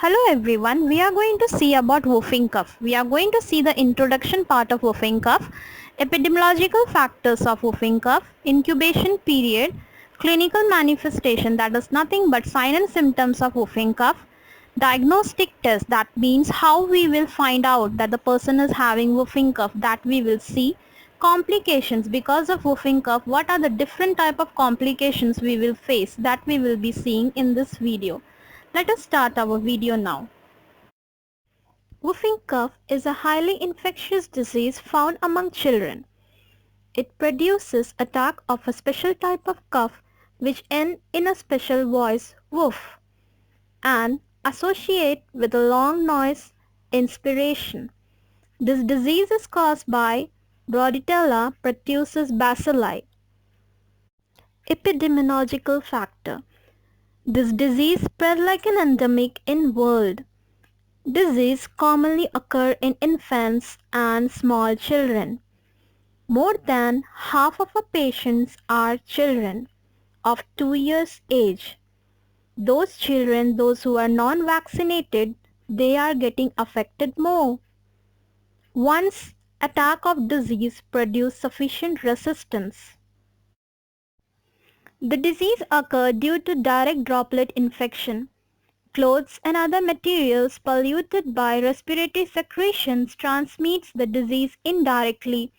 Hello everyone, we are going to see about whooping cough. We are going to see the introduction part of whooping cough, epidemiological factors of whooping cough, incubation period, clinical manifestation, that is nothing but sign and symptoms of whooping cough, diagnostic test, that means how we will find out that the person is having whooping cough, that we will see, complications because of whooping cough, what are the different type of complications we will face, that we will be seeing in this video. Let us start our video now. Whooping cough is a highly infectious disease found among children. It produces attack of a special type of cough which end in a special voice woof and associate with a long noise inspiration. This disease is caused by Bordetella pertussis bacilli. Epidemiological factor. This disease spread like an endemic in world. Disease commonly occur in infants and small children. More than half of our patients are children of 2 years age. Those children, those who are non-vaccinated, they are getting affected more. Once attack of disease produce sufficient resistance. The disease occurs due to direct droplet infection. Clothes and other materials polluted by respiratory secretions transmits the disease indirectly.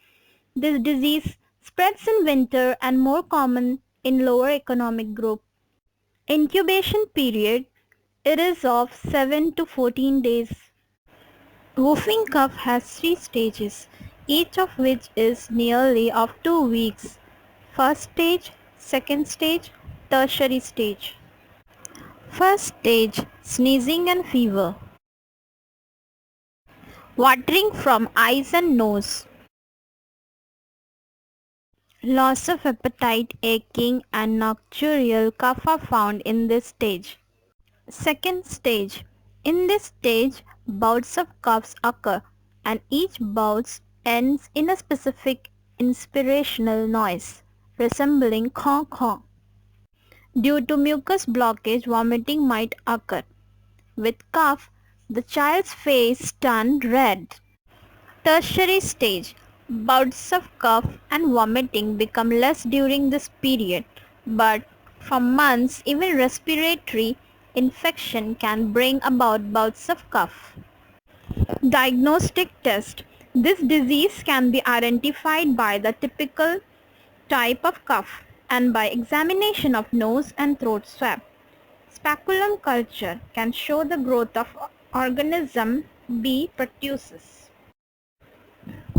This disease spreads in winter and more common in lower economic group. Incubation period, it is of 7 to 14 days. Whooping cough has 3 stages, each of which is nearly of 2 weeks. First stage, second stage, tertiary stage. First stage, sneezing and fever. Watering from eyes and nose. Loss of appetite, aching and nocturnal cough are found in this stage. Second stage. In this stage, bouts of coughs occur and each bout ends in a specific inspirational noise resembling caw caw. Due to mucus blockage, vomiting might occur. With cough, the child's face turned red. Tertiary stage. Bouts of cough and vomiting become less during this period, but for months even respiratory infection can bring about bouts of cough. Diagnostic test. This disease can be identified by the typical type of cough and by examination of nose and throat swab. Speculum culture can show the growth of organism B. pertussis.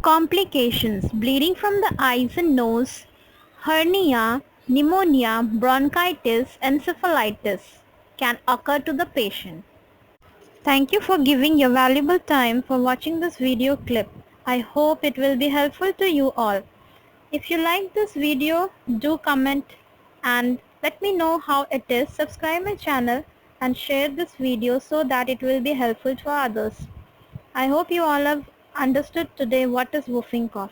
Complications. Bleeding from the eyes and nose, hernia, pneumonia, bronchitis, encephalitis can occur to the patient. Thank you for giving your valuable time for watching this video clip. I hope it will be helpful to you all. If you like this video, do comment and let me know how it is. Subscribe my channel and share this video so that it will be helpful to others. I hope you all have understood today what is whooping cough.